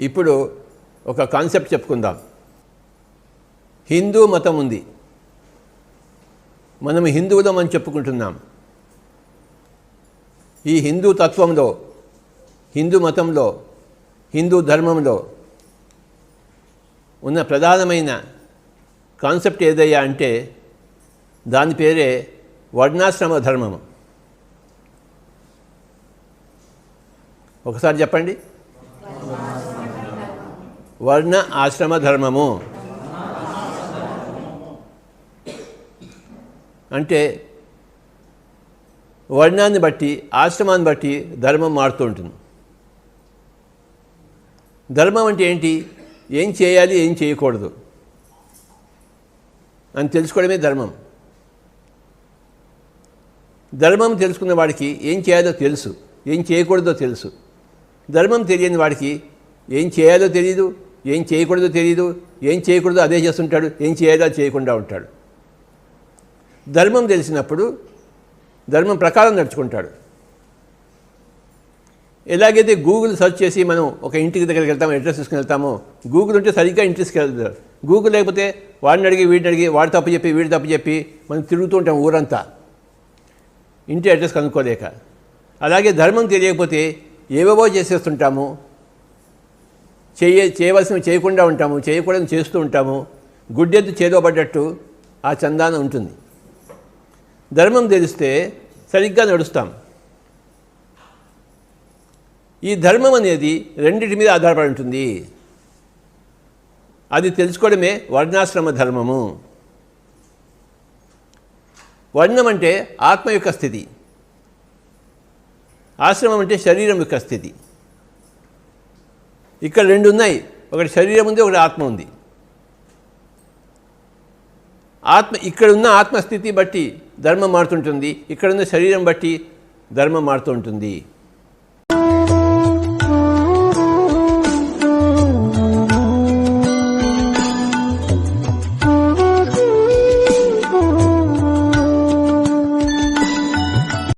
ఇప్పుడు ఒక కాన్సెప్ట్ చెప్పుకుందాం. హిందూ మతం ఉంది, మనం హిందువులం అని చెప్పుకుంటున్నాం. ఈ హిందూ తత్వంలో, హిందూ మతంలో, హిందూ ధర్మంలో ఉన్న ప్రధానమైన కాన్సెప్ట్ ఏదయ్యా అంటే దాని పేరే వర్ణాశ్రమ ధర్మము. ఒకసారి చెప్పండి. వర్ణ ఆశ్రమ ధర్మము అంటే వర్ణాన్ని బట్టి, ఆశ్రమాన్ని బట్టి ధర్మం మారుతూ ఉంటుంది. ధర్మం అంటే ఏంటి? ఏం చేయాలి, ఏం చేయకూడదు అని తెలుసుకోవడమే ధర్మం. ధర్మం తెలుసుకున్న వాడికి ఏం చేయాలో తెలుసు, ఏం చేయకూడదో తెలుసు. ధర్మం తెలియని వాడికి ఏం చేయాలో తెలియదు, ఏం చేయకూడదో తెలియదు. ఏం చేయకూడదో అదే చేస్తుంటాడు, ఏం చేయాలో చేయకుండా ఉంటాడు. ధర్మం తెలిసినప్పుడు ధర్మం ప్రకారం నడుచుకుంటాడు. ఎలాగైతే గూగుల్ సెర్చ్ చేసి మనం ఒక ఇంటికి దగ్గరికి వెళ్తామో, అడ్రస్ తీసుకుని వెళ్తామో, గూగుల్ ఉంటే సరిగ్గా ఇంట్రెస్ట్కి వెళ్తారు. గూగుల్ లేకపోతే వాడిని అడిగి వీడిని అడిగి, వాడు తప్పు చెప్పి వీడు తప్పు చెప్పి మనం తిరుగుతూ ఉంటాం ఊరంతా ఇంటి అడ్రస్ కనుక్కోలేక. అలాగే ధర్మం తెలియకపోతే ఏవేవో చేసేస్తుంటాము, చేయవలసినవి చేయకుండా ఉంటాము, చేయకూడదు చేస్తూ ఉంటాము. గుడ్డెద్దు చేలో పడ్డట్టు ఆ చందాన ఉంటుంది. ధర్మం తెలిస్తే సరిగ్గా నడుస్తాం. ఈ ధర్మం అనేది రెండింటి మీద ఆధారపడి ఉంటుంది. అది తెలుసుకోవడమే వర్ణాశ్రమ ధర్మము. వర్ణం అంటే ఆత్మ యొక్క స్థితి, ఆశ్రమం అంటే శరీరం యొక్క స్థితి. ఇక్కడ రెండు ఉన్నాయి, ఒకటి శరీరం ఉంది, ఒకటి ఆత్మ ఉంది. ఇక్కడున్న ఆత్మస్థితి బట్టి ధర్మం మారుతుంటుంది, ఇక్కడున్న శరీరం బట్టి ధర్మం మారుతూ ఉంటుంది.